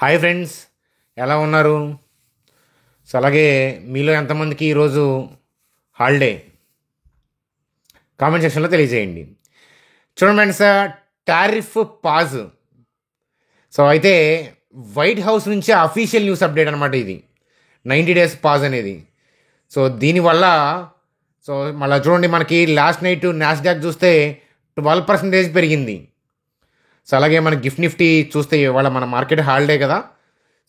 Hi friends, ఎలా ఉన్నారు? So అలాగే మీలో ఎంతమందికి ఈరోజు హాలిడే కామెంట్ సెక్షన్లో తెలియజేయండి. చూడండి ఫ్రెండ్స్, టారిఫ్ పాజ్. సో అయితే వైట్ హౌస్ నుంచి అఫీషియల్ న్యూస్ అప్డేట్ అనమాట ఇది. 90 డేస్ పాజ్ అనేది. సో దీనివల్ల సో మళ్ళీ చూడండి, మనకి లాస్ట్ నైట్ నాస్డాక్ చూస్తే 12% పెరిగింది. సో అలాగే మన గిఫ్ట్ నిఫ్టీ చూస్తే ఇవాళ మన మార్కెట్ హాలిడే కదా.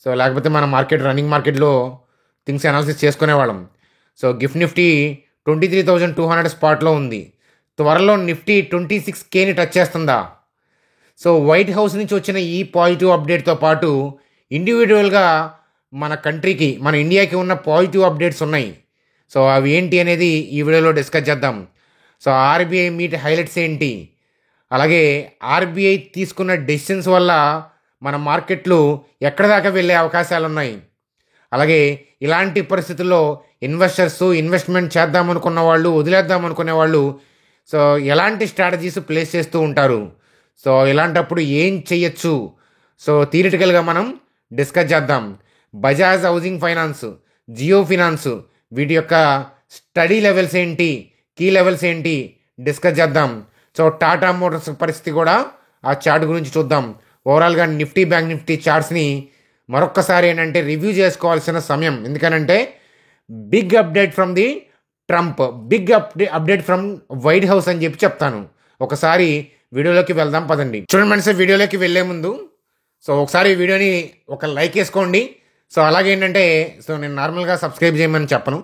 సో లేకపోతే మన మార్కెట్ రన్నింగ్ మార్కెట్లో థింగ్స్ అనాలిసిస్ చేసుకునేవాళ్ళం. సో గిఫ్ట్ నిఫ్టీ 23,200 స్పాట్లో ఉంది. త్వరలో నిఫ్టీ 26Kని టచ్ చేస్తుందా? సో వైట్ హౌస్ నుంచి వచ్చిన ఈ పాజిటివ్ అప్డేట్తో పాటు ఇండివిజువల్గా మన కంట్రీకి, మన ఇండియాకి ఉన్న పాజిటివ్ అప్డేట్స్ ఉన్నాయి. సో అవి ఏంటి అనేది ఈ వీడియోలో డిస్కస్ చేద్దాం. సో ఆర్బీఐ మీట్ హైలైట్స్ ఏంటి, అలాగే ఆర్బీఐ తీసుకున్న డెసిషన్స్ వల్ల మన మార్కెట్లు ఎక్కడ దాకా వెళ్ళే అవకాశాలు ఉన్నాయి. అలాగే ఇలాంటి పరిస్థితుల్లో ఇన్వెస్ట్మెంట్ చేద్దామనుకున్న వాళ్ళు, వదిలేద్దామనుకునే వాళ్ళు సో ఎలాంటి స్ట్రాటజీస్ ప్లేస్ చేస్తూ ఉంటారు. సో ఇలాంటప్పుడు ఏం చెయ్యొచ్చు, సో థియరిటికల్గా మనం డిస్కస్ చేద్దాం. Bajaj housing finance, Jio finance, వీటి యొక్క స్టడీ లెవెల్స్ ఏంటి, కీ లెవెల్స్ ఏంటి డిస్కస్ చేద్దాం. సో టాటా మోటార్స్ పరిస్థితి కూడా ఆ చార్ట్ గురించి చూద్దాం. ఓవరాల్గా నిఫ్టీ, బ్యాంక్ నిఫ్టీ చార్ట్స్ని మరొక్కసారి ఏంటంటే రివ్యూ చేసుకోవాల్సిన సమయం. ఎందుకనంటే big update from the Trump, big update from White House అని చెప్తాను. ఒకసారి వీడియోలోకి వెళ్దాం పదండి. చూడండి ఫ్రెండ్స్, వీడియోలోకి వెళ్ళే ముందు సో ఒకసారి వీడియోని ఒక లైక్ వేసుకోండి. సో అలాగే ఏంటంటే సో నేను నార్మల్గా సబ్స్క్రైబ్ చేయమని చెప్పను.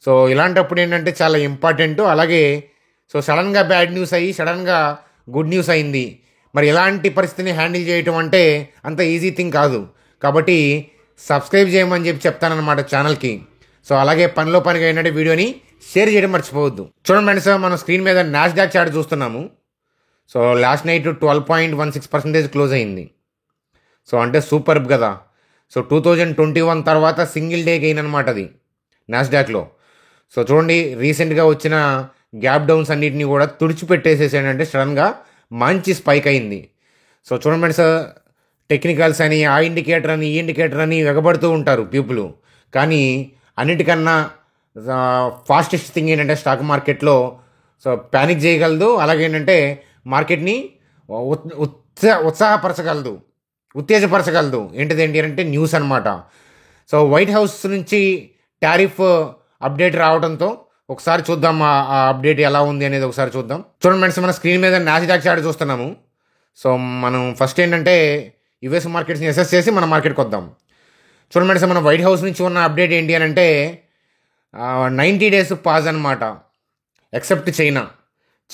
సో ఇలాంటప్పుడు ఏంటంటే చాలా ఇంపార్టెంట్. అలాగే సో సడన్గా బ్యాడ్ న్యూస్ అయ్యి సడన్గా గుడ్ న్యూస్ అయింది. మరి ఎలాంటి పరిస్థితిని హ్యాండిల్ చేయటం అంటే అంత ఈజీ థింగ్ కాదు. కాబట్టి సబ్స్క్రైబ్ చేయమని చెప్తానన్నమాట ఛానల్కి. సో అలాగే పనిలో పనిగా ఏంటంటే వీడియోని షేర్ చేయడం మర్చిపోవద్దు. చూడండి ఫ్రెండ్స్, మనం స్క్రీన్ మీద నాస్డాక్ చార్ట్ చూస్తున్నాము. సో లాస్ట్ నైట్ 12.16% క్లోజ్ అయింది. సో అంటే సూపర్బ్ కదా. సో 2021 తర్వాత సింగిల్ డే గెయిన్ అనమాట అది నాస్డాక్లో. సో చూడండి, రీసెంట్గా వచ్చిన గ్యాప్ డౌన్స్ అన్నిటిని కూడా తుడిచిపెట్టేసేసాడంటే సడన్గా మంచి స్పైక్ అయింది. సో చూడండి ఫ్రెండ్స్, టెక్నికల్స్ అని, ఆ ఇండికేటర్ అని, ఈ ఇండికేటర్ అని ఎగబడుతూ ఉంటారు పీపుల్. కానీ అన్నిటికన్నా ఫాస్టెస్ట్ థింగ్ ఏంటంటే స్టాక్ మార్కెట్లో సో ప్యానిక్ చేయగలదు. అలాగే ఏంటంటే మార్కెట్ని ఉత్సాహపరచగలదు, ఉత్తేజపరచగలదు. ఏంటి అంటే న్యూస్ అనమాట. సో వైట్ హౌస్ నుంచి టారిఫ్ అప్డేట్ రావడంతో ఒకసారి చూద్దాం ఆ అప్డేట్ ఎలా ఉంది అనేది ఒకసారి చూద్దాం. చూడండి ఫ్రెండ్స్, మన స్క్రీన్ మీద నాస్డాక్ చార్ట్ చూస్తున్నాము. సో మనం ఫస్ట్ ఏంటంటే యుఎస్ మార్కెట్స్ని అసెస్ చేసి మన మార్కెట్కి వద్దాం. చూడండి ఫ్రెండ్స్, మన వైట్ హౌస్ నుంచి ఉన్న అప్డేట్ ఏంటి అని అంటే 90 డేస్ పాజ్ అనమాట. ఎక్సెప్ట్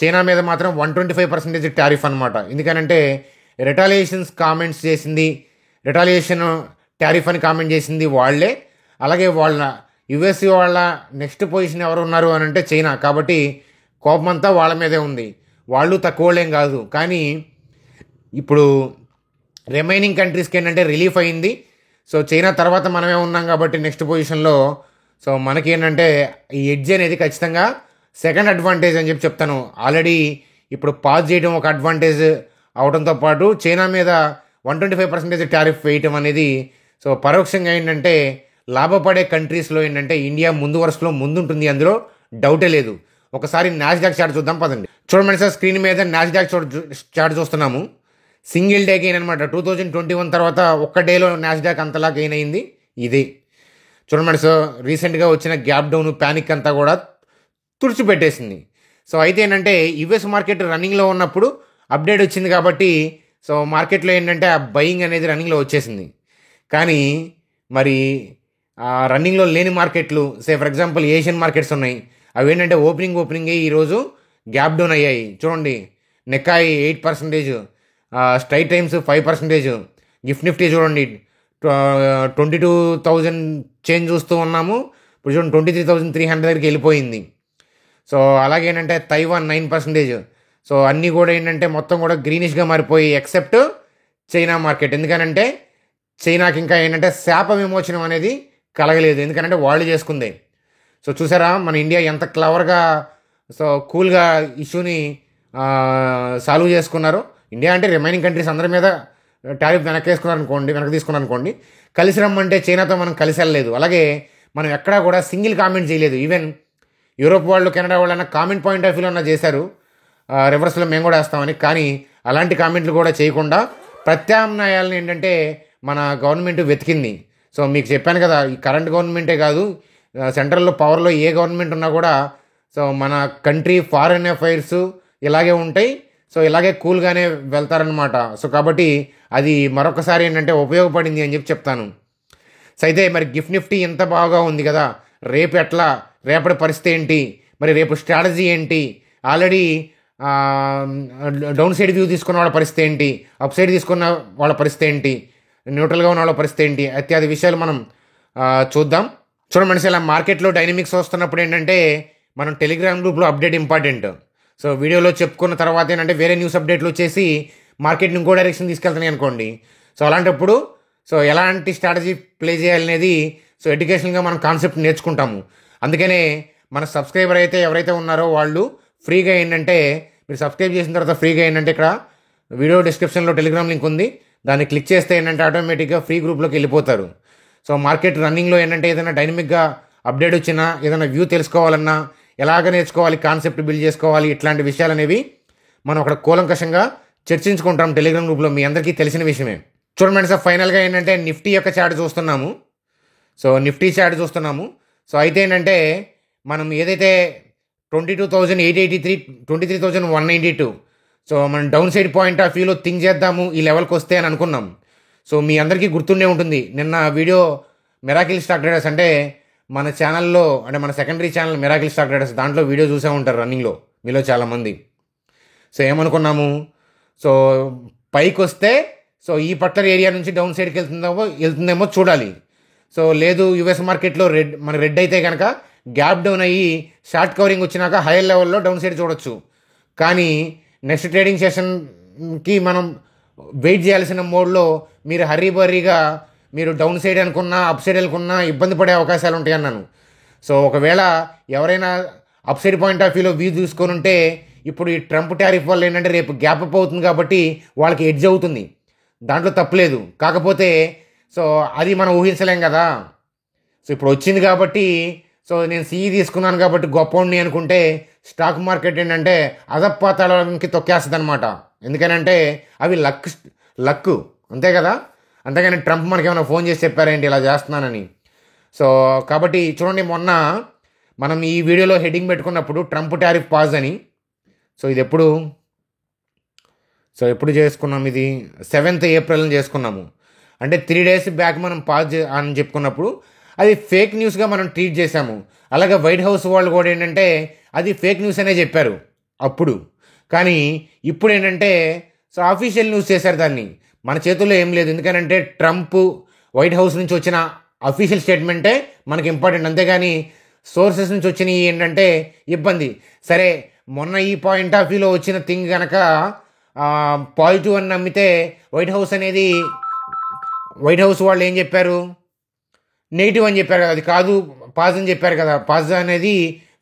చైనా మీద మాత్రం 125% టారిఫ్ అనమాట. ఎందుకనంటే రిటాలియేషన్స్ కామెంట్స్ చేసింది, రిటాలియేషన్ టారిఫ్ అని కామెంట్ చేసింది వాళ్ళే. అలాగే వాళ్ళ యుఎస్ వాళ్ళ నెక్స్ట్ పొజిషన్ ఎవరు ఉన్నారు అని అంటే చైనా. కాబట్టి కోపం అంతా వాళ్ళ మీదే ఉంది. వాళ్ళు తక్కువలేం కాదు. కానీ ఇప్పుడు రిమైనింగ్ కంట్రీస్కి ఏంటంటే రిలీఫ్ అయింది. సో చైనా తర్వాత మనమే ఉన్నాం కాబట్టి నెక్స్ట్ పొజిషన్లో. సో మనకి ఏంటంటే ఈ ఎడ్జ్ అనేది ఖచ్చితంగా సెకండ్ అడ్వాంటేజ్ అని చెప్తాను. ఆల్రెడీ ఇప్పుడు పాజ్ చేయడం ఒక అడ్వాంటేజ్ అవడంతో పాటు చైనా మీద 125% టారిఫ్ వేయటం అనేది సో పరోక్షంగా ఏంటంటే లాభపడే కంట్రీస్లో ఏంటంటే ఇండియా ముందు వరుసలో ముందుంటుంది, అందులో డౌటే లేదు. ఒకసారి నాస్డాక్ చార్ట్ చూద్దాం పదండి. చూడండి సార్, స్క్రీన్ మీద నాస్డాక్ చార్ట్ చూస్తున్నాము. సింగిల్ డే గెయిన్ అనమాట. 2021 తర్వాత ఒక్క డేలో నాస్డాక్ అంతలా గెయిన్ అయింది ఇది. చూడండి సార్, రీసెంట్గా వచ్చిన గ్యాప్ డౌన్, ప్యానిక్ అంతా కూడా తుడిచిపెట్టేసింది. సో అయితే ఏంటంటే యుఎస్ మార్కెట్ రన్నింగ్లో ఉన్నప్పుడు అప్డేట్ వచ్చింది కాబట్టి సో మార్కెట్లో ఏంటంటే ఆ బయింగ్ అనేది రన్నింగ్లో వచ్చేసింది. కానీ మరి రన్నింగ్లో లేని మార్కెట్లు, ఫర్ ఎగ్జాంపుల్ ఏషియన్ మార్కెట్స్ ఉన్నాయి, అవి ఏంటంటే ఓపెనింగే ఈరోజు గ్యాప్ డౌన్ అయ్యాయి. చూడండి, నెక్కాయి 8%, స్ట్రైట్ టైమ్స్ 5%, గిఫ్ట్ నిఫ్టీ చూడండి 22,000 చేంజ్ చూస్తూ ఉన్నాము. ఇప్పుడు చూడండి 23,300 దగ్గరికి వెళ్ళిపోయింది. సో అలాగే ఏంటంటే తైవాన్ 9%. సో అన్నీ కూడా ఏంటంటే మొత్తం కూడా గ్రీనిష్గా మారిపోయి ఎక్సెప్ట్ చైనా మార్కెట్. ఎందుకనంటే చైనాకి ఇంకా ఏంటంటే శాప విమోచనం అనేది కలగలేదు, ఎందుకంటే వాళ్ళు చేసుకుందే. సో చూసారా మన ఇండియా ఎంత క్లవర్గా సో కూల్గా ఇష్యూని సాల్వ్ చేసుకున్నారు. ఇండియా అంటే రిమైనింగ్ కంట్రీస్ అందరి మీద టారిఫ్ వెనక్కి తీసుకున్నారనుకోండి, కలిసి రమ్మంటే చైనాతో మనం కలిసి వెళ్ళలేదు. అలాగే మనం ఎక్కడా కూడా సింగిల్ కామెంట్ చేయలేదు. ఈవెన్ యూరోప్ వాళ్ళు, కెనడా వాళ్ళు అన్న కామెంట్ పాయింట్ ఆఫ్ వ్యూలో అన్న చేశారు, రివర్స్లో మేము కూడా వేస్తామని. కానీ అలాంటి కామెంట్లు కూడా చేయకుండా ప్రత్యామ్నాయాలను ఏంటంటే మన గవర్నమెంట్ వెతికింది. సో మీకు చెప్పాను కదా, ఈ కరెంట్ గవర్నమెంటే కాదు, సెంట్రల్లో పవర్లో ఏ గవర్నమెంట్ ఉన్నా కూడా సో మన కంట్రీ ఫారెన్ అఫైర్స్ ఇలాగే ఉంటాయి. సో ఇలాగే కూల్గానే వెళ్తారనమాట. సో కాబట్టి అది మరొకసారి ఏంటంటే ఉపయోగపడింది అని చెప్తాను. సో అయితే మరి గిఫ్ట్ నిఫ్టీ ఎంత బాగా ఉంది కదా, రేపటి పరిస్థితి ఏంటి, మరి రేపు స్ట్రాటజీ ఏంటి, ఆల్రెడీ డౌన్ సైడ్ వ్యూ తీసుకున్న వాళ్ళ పరిస్థితి ఏంటి, అప్ సైడ్ తీసుకున్న వాళ్ళ పరిస్థితి ఏంటి, న్యూట్రల్గా ఉన్న వాళ్ళ పరిస్థితి ఏంటి, ఇత్యాది విషయాలు మనం చూద్దాం. చూడండి మనిషి, ఇలా మార్కెట్లో డైనమిక్స్ వస్తున్నప్పుడు ఏంటంటే మనం టెలిగ్రామ్ గ్రూప్లో అప్డేట్ ఇంపార్టెంట్. సో వీడియోలో చెప్పుకున్న తర్వాత ఏంటంటే వేరే న్యూస్ అప్డేట్లు వచ్చేసి మార్కెట్ని ఇంకో డైరెక్షన్ తీసుకెళ్తున్నాయి అనుకోండి. సో అలాంటప్పుడు సో ఎలాంటి స్ట్రాటజీ ప్లే చేయాలనేది సో ఎడ్యుకేషన్గా మనం కాన్సెప్ట్ నేర్చుకుంటాము. అందుకనే మన సబ్స్క్రైబర్ అయితే ఎవరైతే ఉన్నారో వాళ్ళు ఫ్రీగా ఏంటంటే మీరు సబ్స్క్రైబ్ చేసిన తర్వాత ఫ్రీగా ఏంటంటే ఇక్కడ వీడియో డిస్క్రిప్షన్లో టెలిగ్రామ్ లింక్ ఉంది, దాన్ని క్లిక్ చేస్తే ఏంటంటే ఆటోమేటిక్గా ఫ్రీ గ్రూప్లోకి వెళ్ళిపోతారు. సో మార్కెట్ రన్నింగ్లో ఏంటంటే ఏదైనా డైనమిక్గా అప్డేట్ వచ్చినా, ఏదైనా వ్యూ తెలుసుకోవాలన్నా, ఎలాగ నేర్చుకోవాలి, కాన్సెప్ట్ బిల్డ్ చేసుకోవాలి, ఇట్లాంటి విషయాలు అనేవి మనం అక్కడ కూలంకషంగా చర్చించుకుంటాం టెలిగ్రామ్ గ్రూప్లో. మీ అందరికీ తెలిసిన విషయమే. చూడండి సార్, ఫైనల్గా ఏంటంటే నిఫ్టీ యొక్క చార్ట్ చూస్తున్నాము. సో నిఫ్టీ చార్ట్ చూస్తున్నాము. సో అయితే ఏంటంటే మనం ఏదైతే 22,883, 23,192 సో మనం డౌన్ సైడ్ పాయింట్ ఆఫ్ వ్యూలో థింక్ చేద్దాము ఈ లెవెల్కి వస్తే అని అనుకున్నాం. సో మీ అందరికీ గుర్తుండే ఉంటుంది, నిన్న వీడియో మిరాకిల్ స్టాక్ ట్రేడర్స్ అంటే మన ఛానల్లో, అంటే మన secondary channel miracle stock traders, దాంట్లో వీడియో చూసే ఉంటారు రన్నింగ్లో మీలో చాలామంది. సో ఏమనుకున్నాము, సో పైకి వస్తే సో ఈ పర్టికులర్ ఏరియా నుంచి డౌన్ సైడ్కి వెళ్తుందేమో చూడాలి. సో లేదు యుఎస్ మార్కెట్లో రెడ్ అయితే కనుక గ్యాప్ డౌన్ అయ్యి షార్ట్ కవరింగ్ వచ్చినాక హైయర్ లెవెల్లో డౌన్ సైడ్ చూడొచ్చు. కానీ నెక్స్ట్ ట్రేడింగ్ సెషన్కి మనం వెయిట్ చేయాల్సిన మోడ్లో మీరు హర్రీబర్రీగా మీరు డౌన్ సైడ్ అనుకున్నా, అప్ సైడ్ అనుకున్నా ఇబ్బంది పడే అవకాశాలు ఉంటాయి అన్నాను. సో ఒకవేళ ఎవరైనా అప్ సైడ్ పాయింట్ ఆఫ్ వ్యూలో వ్యూ తీసుకొని ఉంటే ఇప్పుడు ఈ ట్రంప్ టారిఫ్ వల్ల ఏంటంటే రేపు గ్యాప్ అప్ అవుతుంది కాబట్టి వాళ్ళకి ఎడ్జ్ అవుతుంది, దాంట్లో తప్పులేదు. కాకపోతే సో అది మనం ఊహించలేం కదా. సో ఇప్పుడు వచ్చింది కాబట్టి సో నేను సిఈ తీసుకున్నాను కాబట్టి గొప్పవాడిని అనుకుంటే స్టాక్ మార్కెట్ ఏంటంటే అధపాతాళానికి తొక్కేస్తుంది అనమాట. ఎందుకనంటే అవి లక్ అంతే కదా. అంతేగాని ట్రంప్ మనకి ఏమైనా ఫోన్ చేసి చెప్పారేంటి ఇలా చేస్తున్నానని. సో కాబట్టి చూడండి, మొన్న మనం ఈ వీడియోలో హెడ్డింగ్ పెట్టుకున్నప్పుడు ట్రంప్ టారిఫ్ పాజ్ అని. సో ఇది ఎప్పుడు చేసుకున్నాం, ఇది 7th April చేసుకున్నాము. అంటే 3 days బ్యాక్ మనం పాజ్ అని చెప్పుకున్నప్పుడు అది ఫేక్ న్యూస్గా మనం ట్రీట్ చేశాము. అలాగే వైట్ హౌస్ వాళ్ళు కూడా ఏంటంటే అది ఫేక్ న్యూస్ అనే చెప్పారు అప్పుడు. కానీ ఇప్పుడు ఏంటంటే సో అఫీషియల్ న్యూస్ చేశారు దాన్ని. మన చేతుల్లో ఏం లేదు, ఎందుకనంటే ట్రంప్ వైట్ హౌస్ నుంచి వచ్చిన అఫీషియల్ స్టేట్మెంటే మనకి ఇంపార్టెంట్. అంతేగాని సోర్సెస్ నుంచి వచ్చినవి ఏంటంటే ఇబ్బంది. సరే, మొన్న ఈ పాయింట్ ఆఫ్ వ్యూలో వచ్చిన థింగ్ కనుక పాజిటివ్ అని నమ్మితే వైట్ హౌస్ వాళ్ళు ఏం చెప్పారు, నెగిటివ్ అని చెప్పారు కదా, అది కాదు పాజ్ అని చెప్పారు కదా, పాజ్ అనేది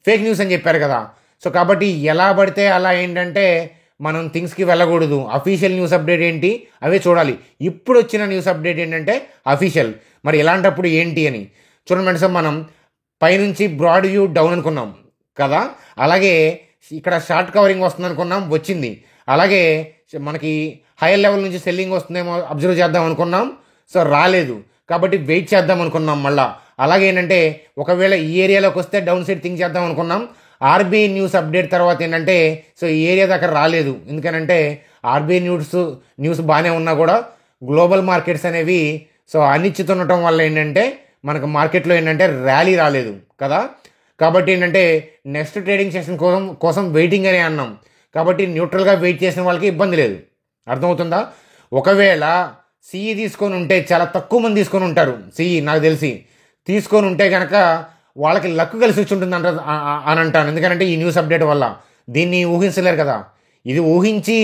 ఫేక్ న్యూస్ అని చెప్పారు కదా. సో కాబట్టి ఎలా పడితే అలా ఏంటంటే మనం థింగ్స్కి వెళ్ళకూడదు. అఫీషియల్ న్యూస్ అప్డేట్ ఏంటి అవే చూడాలి. ఇప్పుడు వచ్చిన న్యూస్ అప్డేట్ ఏంటంటే అఫీషియల్. మరి ఇలాంటప్పుడు ఏంటి అని చూడండి సార్, మనం పైనుంచి బ్రాడ్ వ్యూ డౌన్ అనుకున్నాం కదా, అలాగే ఇక్కడ షార్ట్ కవరింగ్ వస్తుంది అనుకున్నాం, వచ్చింది. అలాగే మనకి హైయర్ లెవెల్ నుంచి సెల్లింగ్ వస్తుందేమో అబ్జర్వ్ చేద్దాం అనుకున్నాం, సో రాలేదు. కాబట్టి వెయిట్ చేద్దాం అనుకున్నాం మళ్ళా. అలాగే ఏంటంటే ఒకవేళ ఈ ఏరియాలోకి వస్తే డౌన్ సైడ్ థింక్ చేద్దాం అనుకున్నాం. ఆర్బీఐ న్యూస్ అప్డేట్ తర్వాత ఏంటంటే సో ఈ ఏరియా దగ్గర రాలేదు. ఎందుకనంటే ఆర్బీఐ న్యూస్ బాగానే ఉన్నా కూడా గ్లోబల్ మార్కెట్స్ అనేవి సో అనిశ్చిత ఉండటం వల్ల ఏంటంటే మనకు మార్కెట్లో ఏంటంటే ర్యాలీ రాలేదు కదా. కాబట్టి ఏంటంటే నెక్స్ట్ ట్రేడింగ్ సెషన్ కోసం వెయిటింగ్ అనే అన్నాం. కాబట్టి న్యూట్రల్గా వెయిట్ చేసిన వాళ్ళకి ఇబ్బంది లేదు. అర్థమవుతుందా? ఒకవేళ సిఈ తీసుకొని ఉంటే చాలా తక్కువ మంది తీసుకొని ఉంటారు. సిఈ నాకు తెలిసి తీసుకొని ఉంటే కనుక వాళ్ళకి లక్ కలిసి వచ్చి ఉంటుంది అని అంటాను. ఎందుకంటే ఈ న్యూస్ అప్డేట్ వల్ల దీన్ని ఊహించలేరు కదా. ఇది ఊహించి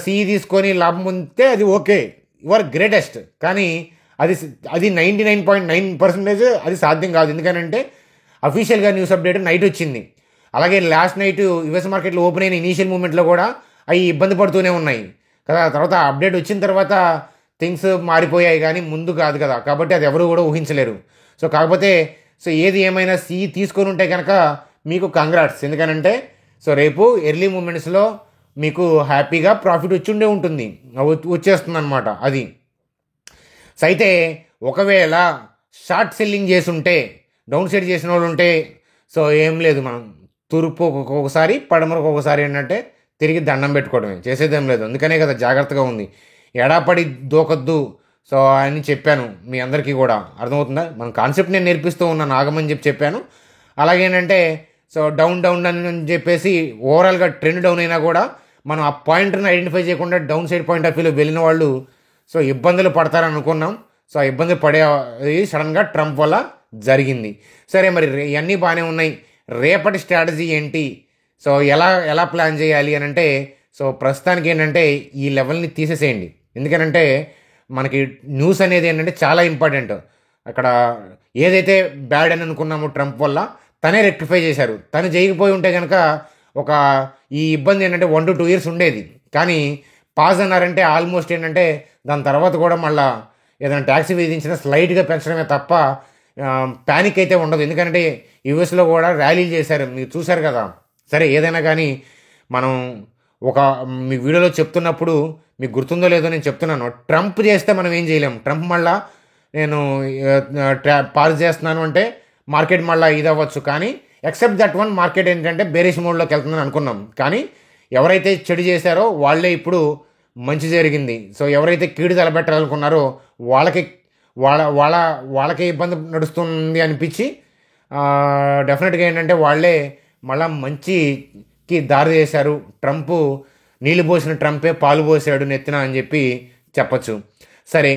సిఈ తీసుకొని లాభం పొందితే అది ఓకే, యువర్ గ్రేటెస్ట్. కానీ అది 99.9% అది సాధ్యం కాదు. ఎందుకంటే అఫీషియల్గా న్యూస్ అప్డేట్ నైట్ వచ్చింది. అలాగే లాస్ట్ నైట్ యుఎస్ మార్కెట్లో ఓపెన్ అయిన ఇనీషియల్ మూమెంట్లో కూడా అవి ఇబ్బంది పడుతూనే ఉన్నాయి. కదా. తర్వాత అప్డేట్ వచ్చిన తర్వాత థింగ్స్ మారిపోయాయి కానీ ముందు కాదు కదా, కాబట్టి అది ఎవరు కూడా ఊహించలేరు. సో కాకపోతే సో ఏది ఏమైనా తీసుకొని ఉంటే కనుక మీకు కంగ్రాట్స్. ఎందుకనంటే సో రేపు ఎర్లీ మూమెంట్స్లో మీకు హ్యాపీగా ప్రాఫిట్ ఉంటుంది, వచ్చేస్తుంది అనమాట అది. సో అయితే ఒకవేళ షార్ట్ సెల్లింగ్ చేసి ఉంటే, డౌన్ సైడ్ చేసిన వాళ్ళు ఉంటే సో ఏం లేదు, మనం తూర్పు ఒక్కొక్కసారి పడమరకు ఒకసారి ఏంటంటే తిరిగి దండం పెట్టుకోవడమే, చేసేదేం లేదు. అందుకనే కదా జాగ్రత్తగా ఉంది, ఎడాపడి దూకొద్దు. సో అని చెప్పాను మీ అందరికీ కూడా అర్థమవుతుందా. మన కాన్సెప్ట్ నేను నేర్పిస్తూ ఉన్నాను, ఆగమని చెప్పాను. అలాగేంటంటే సో డౌన్ అని చెప్పేసి ఓవరాల్గా ట్రెండ్ డౌన్ అయినా కూడా మనం ఆ పాయింట్ని ఐడెంటిఫై చేయకుండా డౌన్ సైడ్ పాయింట్ ఆఫ్ వ్యూలో వెళ్ళిన వాళ్ళు సో ఇబ్బందులు పడతారని అనుకున్నాం. సో ఆ ఇబ్బంది పడేది సడన్గా ట్రంప్ వల్ల జరిగింది. సరే, మరి ఇవన్నీ బాగానే ఉన్నాయి, రేపటి స్ట్రాటజీ ఏంటి, సో ఎలా ప్లాన్ చేయాలి అని అంటే సో ప్రస్తుతానికి ఏంటంటే ఈ లెవెల్ని తీసేసేయండి. ఎందుకనంటే మనకి న్యూస్ అనేది ఏంటంటే చాలా ఇంపార్టెంట్. అక్కడ ఏదైతే బ్యాడ్ అని అనుకున్నామో ట్రంప్ వల్ల తనే రెక్టిఫై చేశారు. తను చేయకపోయి ఉంటే కనుక ఈ ఇబ్బంది ఏంటంటే 1 to 2 years ఉండేది. కానీ పాజ్ అన్నారంటే ఆల్మోస్ట్ ఏంటంటే దాని తర్వాత కూడా మళ్ళీ ఏదైనా ట్యాక్సీ విధించినా స్లైట్గా పెంచడమే తప్ప ప్యానిక్ అయితే ఉండదు. ఎందుకంటే యూఎస్లో కూడా ర్యాలీలు చేశారు, మీరు చూశారు కదా. సరే, ఏదైనా కానీ మనం మీ వీడియోలో చెప్తున్నప్పుడు మీకు గుర్తుందో లేదో నేను చెప్తున్నాను, ట్రంప్ చేస్తే మనం ఏం చేయలేం. ట్రంప్ మళ్ళా నేను పాజ్ చేస్తున్నాను అంటే మార్కెట్ మళ్ళీ ఇది అవ్వచ్చు. కానీ ఎక్సెప్ట్ దట్ వన్, మార్కెట్ ఏంటంటే బేరిష్ మోడ్లోకి వెళ్తుందని అనుకున్నాం. కానీ ఎవరైతే చెడు చేశారో వాళ్ళే ఇప్పుడు మంచి జరిగింది. సో ఎవరైతే కీడు తలబెట్టాలనుకున్నారో వాళ్ళకే ఇబ్బంది నడుస్తుంది అనిపించి డెఫినెట్గా ఏంటంటే వాళ్ళే మళ్ళా మంచికి దారి చేశారు. ట్రంప్ నీళ్ళు పోసిన ట్రంపే పాలు పోసాడు నెత్తిన అని చెప్పి చెప్పచ్చు. సరే,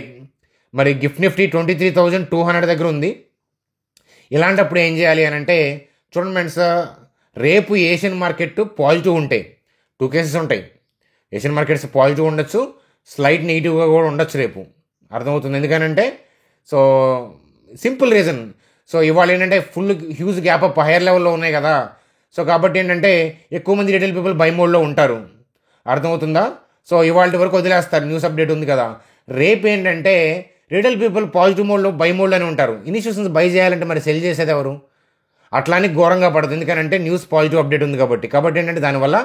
మరి గిఫ్ట్ నిఫ్టీ 23,200 దగ్గర ఉంది. ఇలాంటప్పుడు ఏం చేయాలి అని అంటే చూడండి ఫ్రెండ్స్, రేపు ఏషియన్ మార్కెట్ పాజిటివ్ ఉంటాయి, 2 కేసెస్ ఉంటాయి. ఏషియన్ మార్కెట్స్ పాజిటివ్ ఉండొచ్చు, స్లైట్ నెగిటివ్గా కూడా ఉండొచ్చు రేపు, అర్థమవుతుంది. ఎందుకనంటే సో సింపుల్ రీజన్, సో ఇవాళ ఏంటంటే full huge gap up hire లెవెల్లో ఉన్నాయి కదా. సో కాబట్టి ఏంటంటే ఎక్కువ మంది రిటైల్ పీపుల్ బై మోడ్లో ఉంటారు, అర్థమవుతుందా. సో ఇవాళ వరకు వదిలేస్తారు, న్యూస్ అప్డేట్ ఉంది కదా. రేపు ఏంటంటే రిటైల్ పీపుల్ పాజిటివ్ మోడ్లో బై మోడ్లోనే ఉంటారు. ఇన్స్టిట్యూషన్స్ బై చేయాలంటే మరి సెల్ చేసేది ఎవరు? అట్లానే ఘోరంగా పడదు, ఎందుకంటే న్యూస్ పాజిటివ్ అప్డేట్ ఉంది కాబట్టి ఏంటంటే దానివల్ల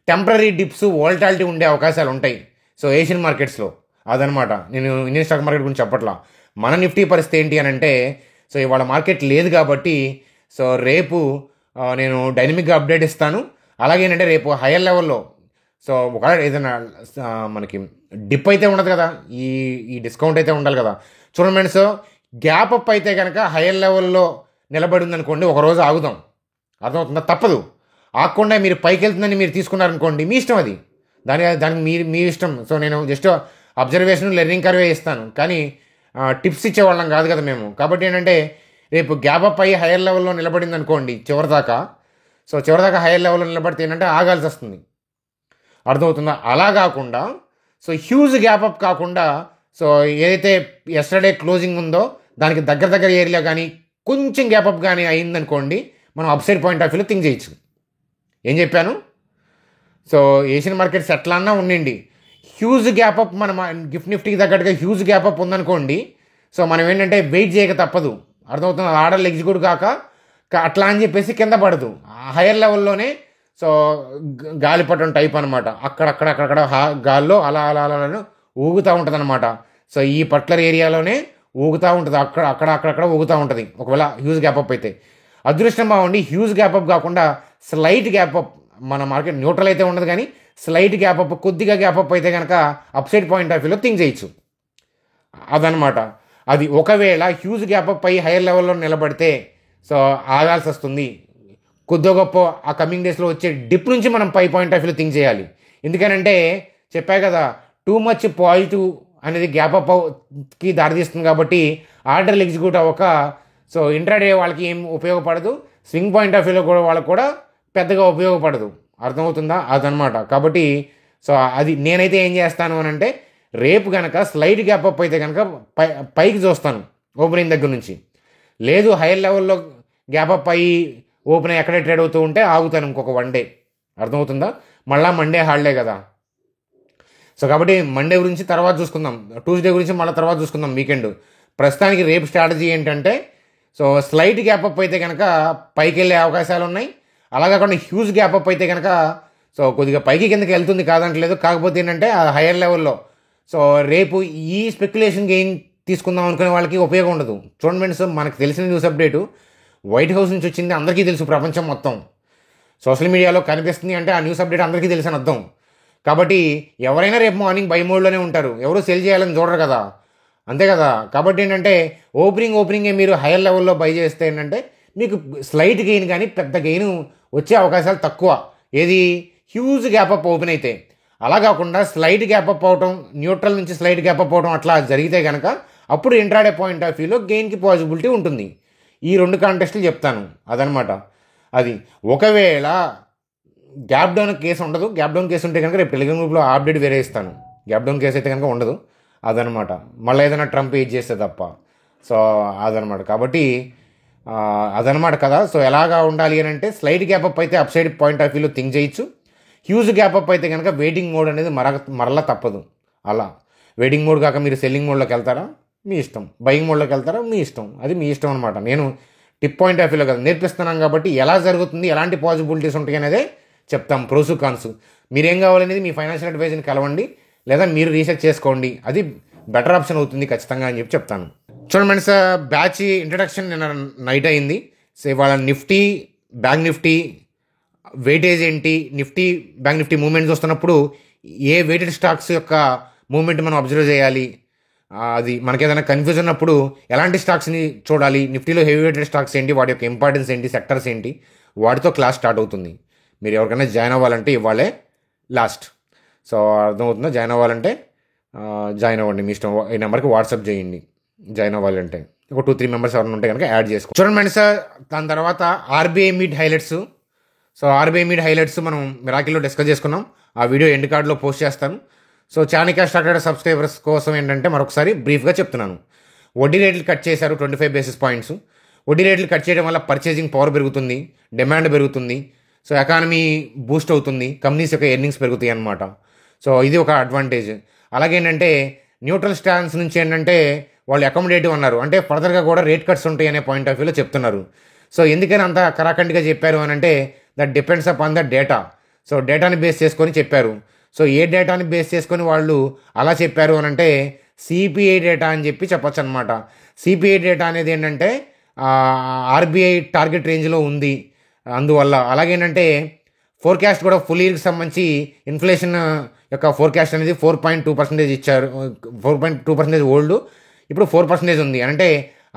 టెంపరీ డిప్స్, వోల్టాలిటీ ఉండే అవకాశాలు ఉంటాయి. సో ఏషియన్ మార్కెట్స్లో అదనమాట. నేను ఇండియన్ స్టాక్ మార్కెట్ గురించి చెప్పట్లా. మన నిఫ్టీ పరిస్థితి ఏంటి అని అంటే సో ఇవాళ మార్కెట్ లేదు కాబట్టి సో రేపు నేను డైనమిక్గా అప్డేట్ ఇస్తాను. అలాగేంటంటే రేపు హైయర్ లెవెల్లో సో ఒకవేళ ఏదైనా మనకి డిప్ అయితే ఉండదు కదా, ఈ డిస్కౌంట్ అయితే ఉండాలి కదా. చూడండి ఫ్రెండ్స్, గ్యాప్ అప్ అయితే కనుక హైయర్ లెవెల్లో నిలబడి ఉందనుకోండి, ఒకరోజు ఆగుదాం, అర్థమవుతుందా. తప్పదు, ఆగకుండా మీరు పైకి వెళ్తుందని మీరు తీసుకున్నారనుకోండి, మీ ఇష్టం అది, దానికి మీ ఇష్టం. సో నేను జస్ట్ అబ్జర్వేషన్, లెర్నింగ్ కర్వే ఇస్తాను, కానీ టిప్స్ ఇచ్చేవాళ్ళం కాదు కదా మేము. కాబట్టి ఏంటంటే రేపు గ్యాప్ అప్ అయ్యి హైయర్ లెవెల్లో నిలబడింది అనుకోండి చివరిదాకా, సో చివరిదాకా హైయర్ లెవెల్లో నిలబడితే ఏంటంటే ఆగాల్సి వస్తుంది, అర్థమవుతుందా. అలా కాకుండా సో హ్యూజ్ గ్యాప్ అప్ కాకుండా సో ఏదైతే ఎస్టర్డే క్లోజింగ్ ఉందో దానికి దగ్గర ఏరియా కానీ కొంచెం గ్యాప్ అప్ కానీ అయిందనుకోండి, మనం అప్సైడ్ పాయింట్ ఆఫ్ వ్యూలో థింక్ చేయొచ్చు. ఏం చెప్పాను? సో ఏషియన్ మార్కెట్స్ ఎట్లా అన్నా ఉండండి, హ్యూజ్ గ్యాప్ అప్ మన గిఫ్ట్ నిఫ్టీకి తగ్గట్టుగా హ్యూజ్ గ్యాప్ అప్ ఉందనుకోండి, సో మనం ఏంటంటే వెయిట్ చేయక తప్పదు, అర్థమవుతుంది. ఆర్డర్లు ఎగ్జిక్యూట్ కాక అట్లా అని చెప్పేసి కింద పడదు, హైయర్ లెవెల్లోనే సో గాలిపటం టైప్ అనమాట, అక్కడక్కడ గాల్లో అలా ఊగుతూ ఉంటుంది అనమాట. సో ఈ పర్టికులర్ ఏరియాలోనే ఊగుతూ ఉంటుంది, అక్కడక్కడ ఊగుతూ ఉంటుంది. ఒకవేళ హ్యూజ్ గ్యాప్ అప్ అయితే అదృష్టం బాగుండి, హ్యూజ్ గ్యాప్ అప్ కాకుండా స్లైట్ గ్యాప్ అప్, మన మార్కెట్ న్యూట్రల్ అయితే ఉండదు కానీ స్లైట్ గ్యాప్ అప్, కొద్దిగా గ్యాప్ అప్ అయితే కనుక అప్సైడ్ పాయింట్ ఆఫ్ వ్యూలో థింక్ చేయొచ్చు, అదనమాట. అది ఒకవేళ హ్యూజ్ గ్యాప్ అప్ అయ్యి హైయర్ లెవెల్లో నిలబడితే సో ఆగాల్సి వస్తుంది. కొద్ది గొప్ప ఆ కమింగ్ డేస్లో వచ్చే డిప్ నుంచి మనం పై పాయింట్ ఆఫ్ వ్యూలో థింక్ చేయాలి. ఎందుకనంటే చెప్పా కదా, టూ మచ్ పాజిటివ్ అనేది గ్యాప్ అప్కి దారితీస్తుంది. కాబట్టి ఆర్డర్లు ఎగ్జిక్యూట్ అవ్వక సో ఇంట్రాడే వాళ్ళకి ఏం ఉపయోగపడదు, స్వింగ్ పాయింట్ ఆఫ్ వ్యూలో కూడా వాళ్ళకు కూడా పెద్దగా ఉపయోగపడదు, అర్థమవుతుందా, అదనమాట. కాబట్టి సో అది నేనైతే ఏం చేస్తాను అని అంటే రేపు కనుక స్లైడ్ గ్యాప్ అప్ అయితే కనుక పైకి చూస్తాను ఓపెనింగ్ దగ్గర నుంచి. లేదు హైయర్ లెవెల్లో గ్యాప్ అప్ అయ్యి ఓపెన్ అయ్యి ఎక్కడే ట్రేడ్ అవుతూ ఉంటే ఆగుతాను ఇంకొక 1 day, అర్థమవుతుందా. మళ్ళీ మండే హాలిడే కదా. సో కాబట్టి మండే గురించి తర్వాత చూసుకుందాం, ట్యూస్డే గురించి మళ్ళీ తర్వాత చూసుకుందాం వీకెండ్. ప్రస్తుతానికి రేపు స్ట్రాటజీ ఏంటంటే, సో స్లైట్ గ్యాప్ అప్ అయితే కనుక పైకి వెళ్ళే అవకాశాలు ఉన్నాయి. అలా కాకుండా హ్యూజ్ గ్యాప్ అప్ అయితే కనుక సో కొద్దిగా పైకి కిందకి వెళ్తుంది కాదంటలేదు. కాకపోతే ఏంటంటే ఆ హైయర్ లెవెల్లో సో రేపు ఈ స్పెక్యులేషన్ గెయిన్ తీసుకుందాం అనుకునే వాళ్ళకి ఉపయోగం ఉండదు. చూడండి ఫ్రెండ్స్, మనకు తెలిసిన న్యూస్ అప్డేటు వైట్ హౌస్ నుంచి వచ్చింది, అందరికీ తెలుసు, ప్రపంచం మొత్తం సోషల్ మీడియాలో కనిపిస్తుంది అంటే ఆ న్యూస్ అప్డేట్ అందరికీ తెలిసిన అర్థం. కాబట్టి ఎవరైనా రేపు మార్నింగ్ బై మోడ్లోనే ఉంటారు, ఎవరు సెల్ చేయాలని చూడరు కదా, అంతే కదా. కాబట్టి ఏంటంటే ఓపెనింగే మీరు హైయర్ లెవెల్లో బై చేస్తే ఏంటంటే మీకు స్లైట్ గెయిన్ కానీ పెద్ద గెయిన్ వచ్చే అవకాశాలు తక్కువ. ఏది హ్యూజ్ గ్యాప్ అప్ ఓపెన్ అయితే. అలా కాకుండా స్లైట్ గ్యాప్ అప్ అవటం, న్యూట్రల్ నుంచి స్లైట్ గ్యాప్ అప్ అవటం అట్లా జరిగితే కనుక అప్పుడు ఇంట్రాడే పాయింట్ ఆఫ్ వ్యూలో గెయిన్కి పాసిబిలిటీ ఉంటుంది. ఈ 2 కాంటెస్టులు చెప్తాను అదనమాట. అది ఒకవేళ గ్యాప్ డౌన్ కేసు ఉండదు. గ్యాప్ డౌన్ కేసు ఉంటే కనుక రేపు టెలిగ్రామ్ గ్రూప్లో అప్డేట్ వేరే ఇస్తాను. గ్యాప్ డౌన్ కేసు అయితే కనుక ఉండదు అదనమాట. మళ్ళీ ఏదైనా ట్రంప్ ఏజ్ చేస్తే తప్ప. సో అదనమాట. కాబట్టి అదనమాట కదా. సో ఎలాగా ఉండాలి అని అంటే స్లైట్ గ్యాప్ అప్ అయితే అప్ సైడ్ పాయింట్ ఆఫ్ వ్యూలో థింక్ చేయొచ్చు. హ్యూజ్ గ్యాప్ అప్ అయితే కనుక వెయిటింగ్ మోడ్ అనేది మరలా తప్పదు. అలా వెయిటింగ్ మోడ్ కాక మీరు సెల్లింగ్ మోడ్లోకి వెళ్తారా మీ ఇష్టం, బయింగ్ మోడ్లోకి వెళ్తారా మీ ఇష్టం, అది మీ ఇష్టం అనమాట. నేను టిప్ పాయింట్ ఆఫ్ వ్యూలో కదా నేర్పిస్తున్నాను కాబట్టి ఎలా జరుగుతుంది, ఎలాంటి పాసిబిలిటీస్ ఉంటాయి అనేదే చెప్తాం, ప్రోసు కాన్స్. మీరేం కావాలనేది మీ ఫైనాన్షియల్ అడ్వైజర్ని కలవండి, లేదా మీరు రీసెర్చ్ చేసుకోండి, అది బెటర్ ఆప్షన్ అవుతుంది ఖచ్చితంగా అని చెప్పి చెప్తాను. చూడండి ఫ్రెండ్స్, బ్యాచ్ ఇంట్రడక్షన్ నిన్న నైట్ అయింది. సో ఇవాళ నిఫ్టీ, బ్యాంక్ నిఫ్టీ వెయిటేజ్ ఏంటి, నిఫ్టీ బ్యాంక్ నిఫ్టీ మూవ్మెంట్స్ వస్తున్నప్పుడు ఏ వెయిటెడ్ స్టాక్స్ యొక్క మూవ్మెంట్ మనం అబ్జర్వ్ చేయాలి, అది మనకి ఏదైనా కన్ఫ్యూజన్ ఉన్నప్పుడు ఎలాంటి స్టాక్స్ని చూడాలి, నిఫ్టీలో హెవీ వెయిటెడ్ స్టాక్స్ ఏంటి, వాటి యొక్క ఇంపార్టెన్స్ ఏంటి, సెక్టర్స్ ఏంటి, వాటితో క్లాస్ స్టార్ట్ అవుతుంది. మీరు ఎవరికైనా జాయిన్ అవ్వాలంటే ఇవ్వాలే లాస్ట్. సో అర్థమవుతుందా, జాయిన్ అవ్వాలంటే జాయిన్ అవ్వండి, మీ ఇష్టం. ఈ నెంబర్కి వాట్సాప్ చేయండి జాయిన్ అవ్వాలంటే. ఒక 2-3 మెంబర్స్ ఎవరైనా ఉంటే కనుక యాడ్ చేసుకో. చూడండి మేడం సార్, దాని తర్వాత RBI meet highlights. So RBI meet highlights మనం మిరాకిల్లో డిస్కస్ చేసుకున్నాం. ఆ వీడియో ఎండ్ కార్డ్లో పోస్ట్ చేస్తాను. సో చాణిక్య స్టార్టెడ్ సబ్స్క్రైబర్స్ కోసం ఏంటంటే మరొకసారి బ్రీఫ్గా చెప్తున్నాను. వడ్డీ రేట్లు కట్ చేశారు 25 బేసిస్ పాయింట్స్. వడ్డీ రేట్లు కట్ చేయడం వల్ల పర్చేజింగ్ పవర్ పెరుగుతుంది, డిమాండ్ పెరుగుతుంది. సో ఎకానమీ బూస్ట్ అవుతుంది, కంపెనీస్ యొక్క ఎర్నింగ్స్ పెరుగుతాయి అన్నమాట. సో ఇది ఒక అడ్వాంటేజ్. అలాగే ఏంటంటే న్యూట్రల్ స్టాన్స్ నుంచి ఏంటంటే వాళ్ళు అకామిడేటివ్ అన్నారు, అంటే ఫర్దర్గా కూడా రేట్ కట్స్ ఉంటాయి అనే పాయింట్ ఆఫ్ వ్యూలో చెప్తున్నారు. సో ఎందుకని అంత కరాఖండిగా చెప్పారు అని అంటే that depends upon the data. So డేటాని బేస్ చేసుకొని చెప్పారు. సో ఏ డేటాని బేస్ చేసుకొని వాళ్ళు అలా చెప్పారు అని అంటే సిపిఐ డేటా అని చెప్పి చెప్పొచ్చు అనమాట. సిపిఐ డేటా అనేది ఏంటంటే ఆర్బీఐ టార్గెట్ రేంజ్లో ఉంది అందువల్ల. అలాగేంటంటే ఫోర్కాస్ట్ కూడా ఫుల్ ఇయర్కి సంబంధించి ఇన్ఫ్లేషన్ యొక్క ఫోర్కాస్ట్ అనేది 4.2% ఇచ్చారు. 4.2% ఓల్డ్, ఇప్పుడు 4% ఉంది, అంటే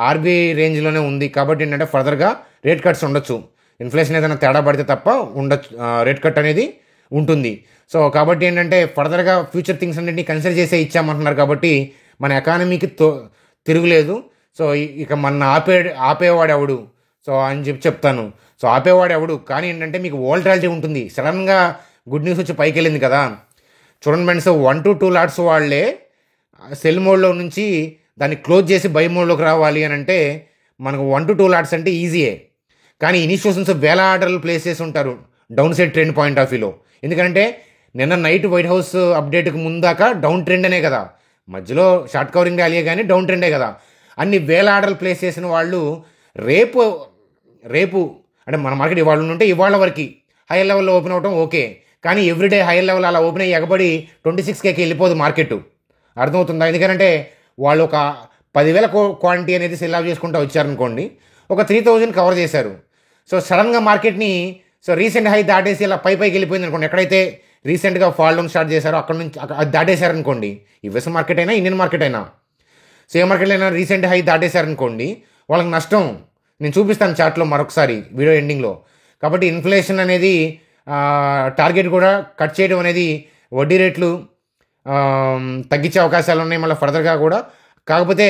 ఆర్బీఐ రేంజ్లోనే ఉంది. కాబట్టి ఏంటంటే ఫర్దర్గా రేట్ కట్స్ ఉండొచ్చు, ఇన్ఫ్లేషన్ ఏదైనా తేడా పడితే తప్ప ఉండొచ్చు, రేట్ కట్ అనేది ఉంటుంది. సో కాబట్టి ఏంటంటే ఫర్దర్గా ఫ్యూచర్ థింగ్స్ అన్నింటినీ కన్సిడర్ చేసే ఇచ్చామంటున్నారు. కాబట్టి మన ఎకానమీకి తిరుగులేదు. సో ఇక మన ఆపేవాడు ఎవడు, సో అని చెప్పి చెప్తాను. సో ఆపేవాడు ఎవడు, కానీ ఏంటంటే మీకు వోల్టాలిటీ ఉంటుంది. సడన్గా గుడ్ న్యూస్ వచ్చి పైకి వెళ్ళింది కదా. చూడండి ఫ్రెండ్స్, 1 to 2 లాట్స్ వాళ్ళే సెల్ మోడ్లో నుంచి దాన్ని క్లోజ్ చేసి బై మోడ్లోకి రావాలి అని అంటే మనకు 1 to 2 లాట్స్ అంటే ఈజీయే. కానీ ఇనిషియేషన్స్ వేల ఆర్డర్లు ప్లేస్ చేసి ఉంటారు down side trend point of వ్యూలో. ఎందుకంటే నిన్న నైట్ వైట్ హౌస్ అప్డేట్కి ముందాక డౌన్ ట్రెండ్ అనే కదా, మధ్యలో షార్ట్ కవరింగ్ ర్యాలీ కానీ డౌన్ ట్రెండే కదా. అన్ని వేల ఆర్డర్లు ప్లేస్ చేసిన వాళ్ళు రేపు అంటే మన మార్కెట్ ఇవాళ ఉంటే ఇవాళ వరకు హైయర్ లెవెల్లో ఓపెన్ అవడం ఓకే, కానీ ఎవ్రీడే హైయర్ లెవెల్ అలా ఓపెన్ అయ్యి ఎగబడి 26Kకి వెళ్ళిపోదు మార్కెట్. అర్థమవుతుందా? ఎందుకంటే వాళ్ళు ఒక 10,000 క్వాంటిటీ అనేది సెల్ ఆఫ్ చేసుకుంటూ వచ్చారనుకోండి, ఒక 3,000 కవర్ చేశారు. సో సడన్గా మార్కెట్ని సో రీసెంట్ హై దాటేసి ఇలా పైకి వెళ్ళిపోయింది అనుకోండి, ఎక్కడైతే రీసెంట్గా ఫాల్ డౌన్ స్టార్ట్ చేశారో అక్కడ నుంచి అది దాటేశారనుకోండి, యుఎస్ మార్కెట్ అయినా ఇండియన్ మార్కెట్ అయినా, సో ఏ మార్కెట్లో అయినా రీసెంట్ హై దాటేశారనుకోండి వాళ్ళకి నష్టం. నేను చూపిస్తాను చార్ట్లో మరొకసారి వీడియో ఎండింగ్లో. కాబట్టి ఇన్ఫ్లేషన్ అనేది టార్గెట్ కూడా కట్ చేయడం అనేది వడ్డీ రేట్లు తగ్గించే అవకాశాలు ఉన్నాయి మళ్ళీ ఫర్దర్గా కూడా. కాకపోతే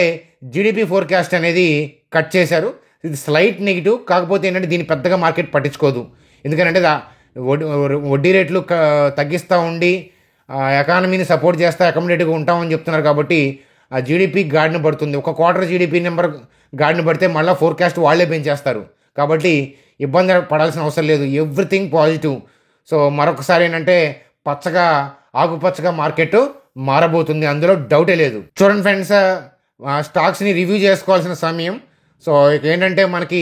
జీడిపి ఫోర్కాస్ట్ అనేది కట్ చేశారు, ఇది స్లైట్ నెగిటివ్. కాకపోతే ఏంటంటే దీన్ని పెద్దగా మార్కెట్ పట్టించుకోదు, ఎందుకంటే వడ్డీ రేట్లు తగ్గిస్తూ ఉండి ఎకానమీని సపోర్ట్ చేస్తూ అకామిడేటివ్గా ఉంటామని చెప్తున్నారు. కాబట్టి ఆ జీడిపి గాడిన పడుతుంది, ఒక క్వార్టర్ జీడిపి నెంబర్ గాడిన పడితే మళ్ళీ ఫోర్కాస్ట్ వాళ్ళే పెంచేస్తారు. కాబట్టి ఇబ్బంది పడాల్సిన అవసరం లేదు, ఎవ్రీథింగ్ పాజిటివ్. సో మరొకసారి ఏంటంటే ఆకుపచ్చగా మార్కెట్ మారబోతుంది, అందులో డౌటే లేదు. చూడండి ఫ్రెండ్స్, స్టాక్స్ని రివ్యూ చేసుకోవాల్సిన సమయం. సో ఇక ఏంటంటే మనకి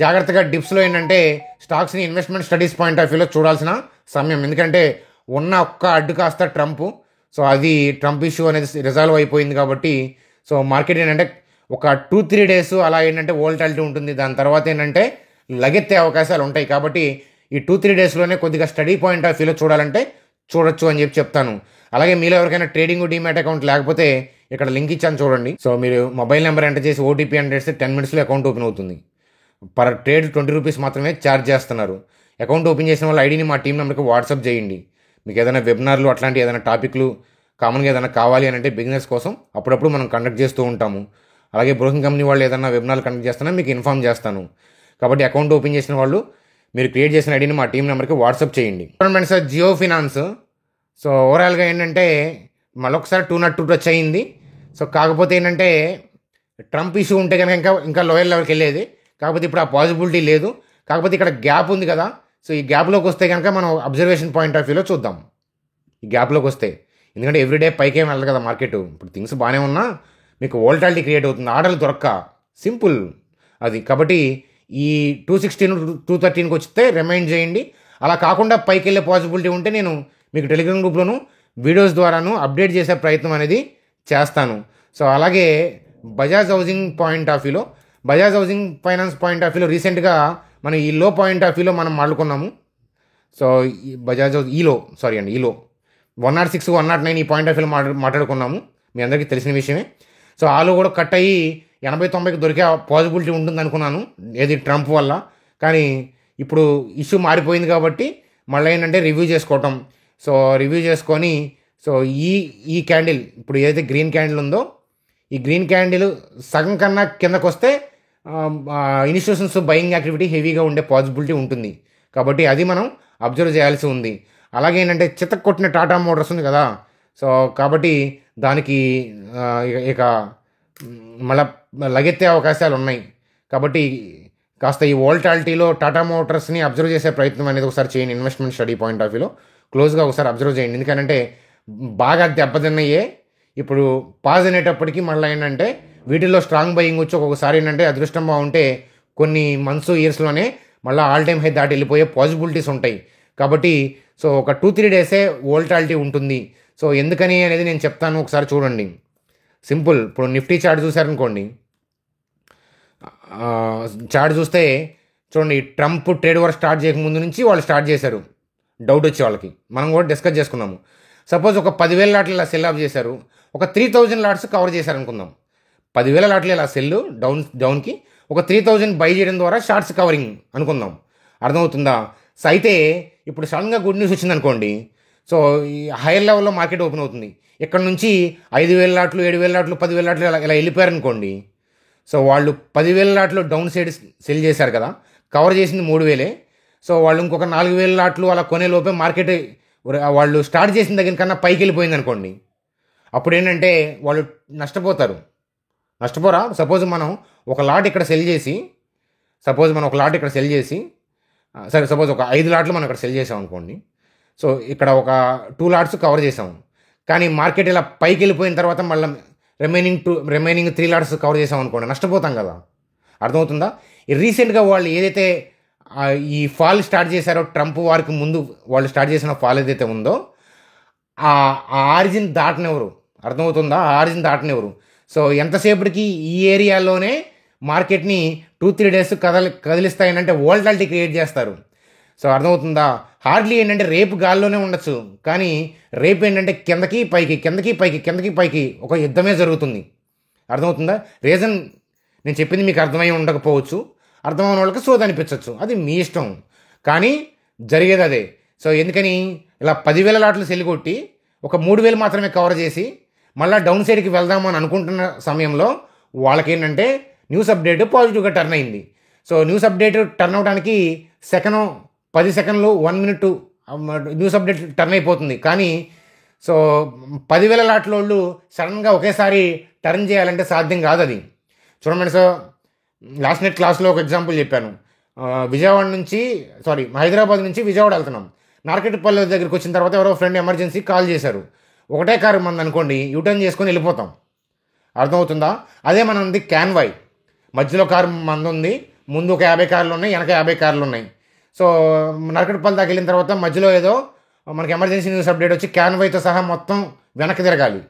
జాగ్రత్తగా డిప్స్లో ఏంటంటే స్టాక్స్ని ఇన్వెస్ట్మెంట్ స్టడీస్ పాయింట్ ఆఫ్ వ్యూలో చూడాల్సిన సమయం. ఎందుకంటే ఉన్న ఒక్క అడ్డు కాస్త ట్రంప్. సో అది ట్రంప్ ఇష్యూ అనేది రిజాల్వ్ అయిపోయింది కాబట్టి సో మార్కెట్ ఏంటంటే ఒక 2-3 డేస్ అలా ఏంటంటే వోల్టాలిటీ ఉంటుంది. దాని తర్వాత ఏంటంటే లగెత్తే అవకాశాలు ఉంటాయి. కాబట్టి ఈ 2-3 డేస్లోనే కొద్దిగా స్టడీ పాయింట్ ఆఫ్ వ్యూలో చూడాలంటే చూడొచ్చు అని చెప్తాను. అలాగే మీలో ఎవరికైనా ట్రేడింగ్ డీమ్యాట్ అకౌంట్ లేకపోతే ఇక్కడ లింక్ ఇచ్చాను చూడండి. సో మీరు మొబైల్ నెంబర్ ఎంటర్ చేసి ఓటీపీ ఎంటర్ చేస్తే 10 minutesలో అకౌంట్ ఓపెన్ అవుతుంది. పర్ ట్రేడ్ 20 రూపీస్ మాత్రమే ఛార్జ్ చేస్తున్నారు. అకౌంట్ ఓపెన్ చేసిన వాళ్ళ ఐడిని మా టీం నెంబర్కి వాట్సాప్ చేయండి. మీకు ఏదైనా వెబినార్లు అట్లాంటి ఏదైనా టాపిక్లు కామన్గా ఏదైనా కావాలి అని అంటే బిజినెస్ కోసం అప్పుడప్పుడు మనం కండక్ట్ చేస్తూ ఉంటాము. అలాగే బ్రోకింగ్ కంపెనీ వాళ్ళు ఏదైనా వెబినార్లు కండక్ట్ చేస్తున్నా మీకు ఇన్ఫామ్ చేస్తాను. కాబట్టి అకౌంట్ ఓపెన్ చేసిన వాళ్ళు మీరు క్రియేట్ చేసిన ఐడిని మా టీం నెంబర్కి వాట్సాప్ చేయండి. సార్ జియో ఫినాన్స్ సో ఓవరాల్గా ఏంటంటే మళ్ళొకసారి 202 టచ్ అయ్యింది. సో కాకపోతే ఏంటంటే ట్రంప్ ఇష్యూ ఉంటే కనుక ఇంకా లోయర్ లెవెల్కి వెళ్ళేది. కాకపోతే ఇప్పుడు ఆ పాసిబిలిటీ లేదు. కాకపోతే ఇక్కడ గ్యాప్ ఉంది కదా, సో ఈ గ్యాప్లోకి వస్తే కనుక మనం అబ్జర్వేషన్ పాయింట్ ఆఫ్ వ్యూలో చూద్దాం. ఈ గ్యాప్లోకి వస్తే ఎందుకంటే ఎవ్రీడే పైకేం వెళ్ళదు కదా మార్కెట్. ఇప్పుడు థింగ్స్ బాగానే ఉన్నా మీకు వోల్టాలిటీ క్రియేట్ అవుతుంది, ఆర్డర్లు దొరక్క సింపుల్ అది. కాబట్టి ఈ 216 213కి వస్తే రిమైండ్ చేయండి. అలా కాకుండా పైకి వెళ్ళే పాసిబిలిటీ ఉంటే నేను మీకు టెలిగ్రామ్ గ్రూప్లోను వీడియోస్ ద్వారాను అప్డేట్ చేసే ప్రయత్నం అనేది చేస్తాను. సో అలాగే బజాజ్ హౌసింగ్ పాయింట్ ఆఫ్ వ్యూలో, Bajaj housing finance point of వ్యూలో రీసెంట్గా మనం ఈ లో పాయింట్ ఆఫ్ వ్యూలో మనం మాట్లాడుకున్నాము. సో ఈ బజాజ్ హౌస్ ఈలో 106 109 ఈ పాయింట్ ఆఫ్ వ్యూలో మాట్లాడుకున్నాము. మీ అందరికీ తెలిసిన విషయమే. సో ఆలో కూడా కట్ అయ్యి 80-90కి దొరికే పాసిబిలిటీ ఉంటుంది అనుకున్నాను, ఏది ట్రంప్ వల్ల. కానీ ఇప్పుడు ఇష్యూ మారిపోయింది కాబట్టి మళ్ళీ ఏంటంటే రివ్యూ చేసుకోవటం. సో రివ్యూ చేసుకొని సో ఈ క్యాండిల్ ఇప్పుడు ఏదైతే గ్రీన్ క్యాండిల్ ఉందో ఈ గ్రీన్ క్యాండిల్ సగం కన్నా కిందకు వస్తే ఇన్స్టిట్యూషన్స్ బయింగ్ యాక్టివిటీ హెవీగా ఉండే పాసిబిలిటీ ఉంటుంది. కాబట్టి అది మనం అబ్జర్వ్ చేయాల్సి ఉంది. అలాగే ఏంటంటే చితక్ కొట్టిన టాటా మోటార్స్ ఉంది కదా, సో కాబట్టి దానికి ఇక మళ్ళీ లగెత్తే అవకాశాలు ఉన్నాయి. కాబట్టి కాస్త ఈ వోల్టాలిటీలో టాటా మోటార్స్ని అబ్జర్వ్ చేసే ప్రయత్నం అనేది ఒకసారి చేయండి. ఇన్వెస్ట్మెంట్ స్టడీ పాయింట్ ఆఫ్ వ్యూలో క్లోజ్గా ఒకసారి అబ్జర్వ్ చేయండి. ఎందుకంటే బాగా దెబ్బతిన్నాయే ఇప్పుడు పాజ్ అనేటప్పటికీ మళ్ళీ ఏంటంటే వీటిల్లో స్ట్రాంగ్ బయింగ్ వచ్చి ఒక్కొక్కసారి ఏంటంటే అదృష్టం బాగుంటే కొన్ని మంత్స్ ఇయర్స్లోనే మళ్ళీ ఆల్ టైమ్ హై దాటి వెళ్ళిపోయే పాసిబిలిటీస్ ఉంటాయి. కాబట్టి సో ఒక 2-3 డేసే వోల్టాలిటీ ఉంటుంది. సో ఎందుకని అనేది నేను చెప్తాను, ఒకసారి చూడండి. సింపుల్. ఇప్పుడు నిఫ్టీ చార్ట్ చూసారనుకోండి, చార్ట్ చూస్తే చూడండి ట్రంప్ ట్రేడ్ వార్ స్టార్ట్ చేయకముందు నుంచి వాళ్ళు స్టార్ట్ చేశారు. డౌట్ వచ్చే వాళ్ళకి మనం కూడా డిస్కస్ చేసుకున్నాము. సపోజ్ ఒక 10,000 లాట్లు ఇలా సెల్ ఆఫ్ చేశారు, ఒక 3,000 లాట్స్ కవర్ చేశారు అనుకుందాం. 10,000 లాట్లు ఇలా సెల్ డౌన్కి ఒక 3,000 బై చేయడం ద్వారా షార్ట్స్ కవరింగ్ అనుకుందాం. అర్థమవుతుందా? సో అయితే ఇప్పుడు సడన్గా గుడ్ న్యూస్ వచ్చింది అనుకోండి, సో ఈ హైయర్ లెవెల్లో మార్కెట్ ఓపెన్ అవుతుంది. ఇక్కడ నుంచి 5,000 లాట్లు 7,000 లాట్లు 10,000 లాట్లు ఇలా వెళ్ళిపోయారు అనుకోండి. సో వాళ్ళు 10,000 లాట్లు డౌన్ సైడ్ సెల్ చేశారు కదా, కవర్ చేసింది 3,000. సో వాళ్ళు ఇంకొక 4,000 లాట్లు అలా కొనే లోపే మార్కెట్ వాళ్ళు స్టార్ట్ చేసిన దగ్గర కన్నా పైకి వెళ్ళిపోయింది అనుకోండి. అప్పుడు ఏంటంటే వాళ్ళు నష్టపోతారు. నష్టపోరా? సపోజ్ మనం ఒక లాట్ ఇక్కడ సెల్ చేసి సరే సపోజ్ ఒక 5 లాట్లు మనం ఇక్కడ సెల్ చేసాం అనుకోండి. సో ఇక్కడ ఒక 2 లాట్స్ కవర్ చేసాము. కానీ మార్కెట్ ఇలా పైకి వెళ్ళిపోయిన తర్వాత మళ్ళీ రిమైనింగ్ 3 లాట్స్ కవర్ చేసాం అనుకోండి, నష్టపోతాం కదా. అర్థమవుతుందా? రీసెంట్గా వాళ్ళు ఏదైతే ఈ ఫాల్ స్టార్ట్ చేశారో ట్రంప్ వారికి ముందు వాళ్ళు స్టార్ట్ చేసిన ఫాల్ ఏదైతే ఉందో ఆ ఆరిజిన్ దాటనివ్వరు. అర్థమవుతుందా? ఆ ఆరిజిన్ దాటనివ్వరు. సో ఎంతసేపటికి ఈ ఏరియాలోనే మార్కెట్ని 2-3 డేస్ కదిలిస్తాయనంటే వోల్టాలిటీ క్రియేట్ చేస్తారు. సో అర్థమవుతుందా? హార్డ్లీ ఏంటంటే రేపు గాల్లోనే ఉండొచ్చు, కానీ రేపు ఏంటంటే కిందకి పైకి ఒక యుద్ధమే జరుగుతుంది. అర్థమవుతుందా? రీజన్ నేను చెప్పింది మీకు అర్థమై ఉండకపోవచ్చు, అర్థమైన వాళ్ళకి సోది అనిపించవచ్చు, అది మీ ఇష్టం, కానీ జరిగేది అదే. సో ఎందుకని ఇలా 10,000 లాట్లు సెల్ కొట్టి ఒక 3,000 మాత్రమే కవర్ చేసి మళ్ళీ డౌన్ సైడ్కి వెళ్దామని అనుకుంటున్న సమయంలో వాళ్ళకేంటంటే న్యూస్ అప్డేట్ పాజిటివ్గా టర్న్ అయింది. సో న్యూస్ అప్డేట్ టర్న్ అవడానికి 10 సెకండ్లు 1 minute న్యూస్ అప్డేట్ టర్న్ అయిపోతుంది. కానీ సో 10,000 లాట్ల వాళ్ళు సడన్గా ఒకేసారి టర్న్ చేయాలంటే సాధ్యం కాదు అది. చూడండి సార్, లాస్ట్ నైట్ క్లాస్లో ఒక ఎగ్జాంపుల్ చెప్పాను. హైదరాబాద్ నుంచి విజయవాడ వెళ్తున్నాం. నార్కెట్పల్లి దగ్గరికి వచ్చిన తర్వాత ఎవరో ఫ్రెండ్ ఎమర్జెన్సీ కాల్ చేశారు. ఒకటే కారు మంది అనుకోండి, యూటర్న్ చేసుకొని వెళ్ళిపోతాం. అర్థమవుతుందా? అదే మనది క్యాన్వాయ్, మధ్యలో కారు మంది ఉంది, ముందు ఒక 50 కార్లు ఉన్నాయి, వెనక 50 కార్లు ఉన్నాయి. సో నరకటిపల్లి దాకా వెళ్ళిన తర్వాత మధ్యలో ఏదో మనకి ఎమర్జెన్సీ న్యూస్ అప్డేట్ వచ్చి క్యాన్వాయ్తో సహా మొత్తం వెనక్కి తిరగాలి.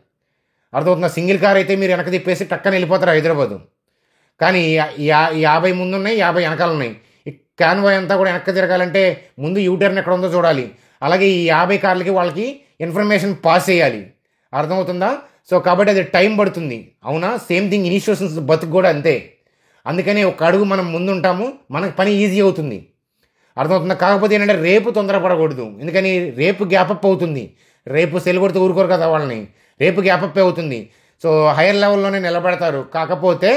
అర్థమవుతుందా? సింగిల్ కార్ అయితే మీరు వెనక్కి తిప్పేసి టక్కన వెళ్ళిపోతారు హైదరాబాదు. కానీ 50 ముందు ఉన్నాయి, 50 వెనకాల ఉన్నాయి. ఈ క్యాన్వాయ్ అంతా కూడా వెనక్కి తిరగాలంటే ముందు యూటర్న్ ఎక్కడ ఉందో చూడాలి. అలాగే ఈ 50 కార్లకి వాళ్ళకి ఇన్ఫర్మేషన్ పాస్ చేయాలి. అర్థమవుతుందా? సో కాబట్టి అది టైం పడుతుంది. అవునా? సేమ్ థింగ్ ఇనిషియేషన్స్ బతుకు కూడా అంతే. అందుకని ఒక అడుగు మనం ముందుంటాము, మనకు పని ఈజీ అవుతుంది. అర్థమవుతుందా? కాకపోతే ఏంటంటే రేపు తొందరపడకూడదు. ఎందుకని రేపు గ్యాపప్ అవుతుంది. రేపు సెల్ కొడితే ఊరుకోరు కదా వాళ్ళని. రేపు గ్యాపప్ అవుతుంది. సో హైయర్ లెవెల్లోనే నిలబెడతారు. కాకపోతే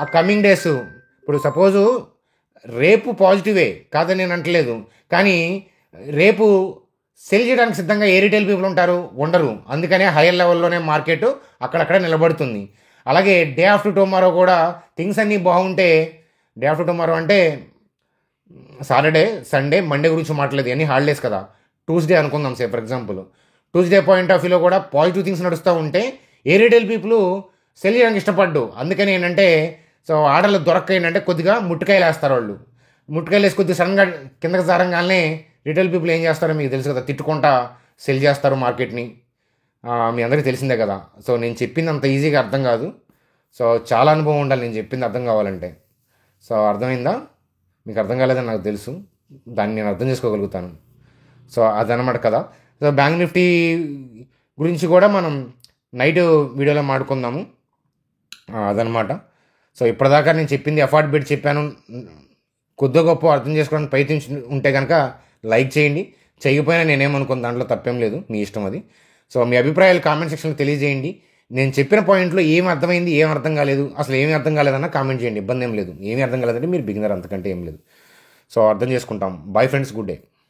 ఆ కమింగ్ డేస్, ఇప్పుడు సపోజు రేపు పాజిటివే కాదని నేను అంటలేదు, కానీ రేపు సెల్ చేయడానికి సిద్ధంగా ఏ రిటైల్ పీపుల్ ఉంటారు? ఉండరు. అందుకనే హైయర్ లెవెల్లోనే మార్కెట్ అక్కడక్కడే నిలబడుతుంది. అలాగే డే ఆఫ్టర్ టుమారో కూడా థింగ్స్ అన్నీ బాగుంటే, డే ఆఫ్టర్ టుమారో అంటే సాటర్డే, సండే, మండే గురించి మాట్లాడలేదు, అన్ని హాలిడేస్ కదా. ట్యూస్డే అనుకుందాం say for example. Tuesday point of వ్యూలో కూడా పాజిటివ్ థింగ్స్ నడుస్తూ ఉంటే ఏ రిటైల్ పీపుల్ సెల్ చేయడానికి ఇష్టపడ్డు. అందుకని ఏంటంటే సో ఆర్డర్లు దొరక్క ఏంటంటే కొద్దిగా ముట్టుకాయలు వేస్తారు వాళ్ళు. ముట్టుకాయలు వేసి కొద్దిగా సడన్గా కిందకి జారంగానే రిటైల్ పీపుల్ ఏం చేస్తారో మీకు తెలుసు కదా, తిట్టుకుంటా సెల్ చేస్తారు మార్కెట్ని. మీ అందరికీ తెలిసిందే కదా. సో నేను చెప్పింది అంత ఈజీగా అర్థం కాదు. సో చాలా అనుభవం ఉండాలి నేను చెప్పింది అర్థం కావాలంటే. సో అర్థమైందా? మీకు అర్థం కాలేదని నాకు తెలుసు, దాన్ని నేను అర్థం చేసుకోగలుగుతాను. సో అదనమాట కదా. సో బ్యాంక్ నిఫ్టీ గురించి కూడా మనం నైట్ వీడియోలో మాట్లాడుకుందాము. అదనమాట. సో ఇప్పటిదాకా నేను చెప్పింది ఎఫర్ట్ పెట్టి చెప్పాను. కొద్ది గొప్ప అర్థం చేసుకోవడానికి ప్రయత్నించి ఉంటే కనుక లైక్ చేయండి. చేయకపోయినా నేనేమనుకున్నాను, దాంట్లో తప్పేం లేదు, మీ ఇష్టం అది. సో మీ అభిప్రాయాలు కామెంట్ సెక్షన్లో తెలియజేయండి. నేను చెప్పిన పాయింట్లో ఏం అర్థమైంది, ఏం అర్థం కాలేదు, అసలు ఏమీ అర్థం కాలేదన్నా కామెంట్ చేయండి. ఇబ్బంది ఏం లేదు. ఏమీ అర్థం కాలేదంటే మీరు బిగినర్, అంతకంటే ఏం లేదు. సో అర్థం చేసుకుంటాం. Bye friends, good day.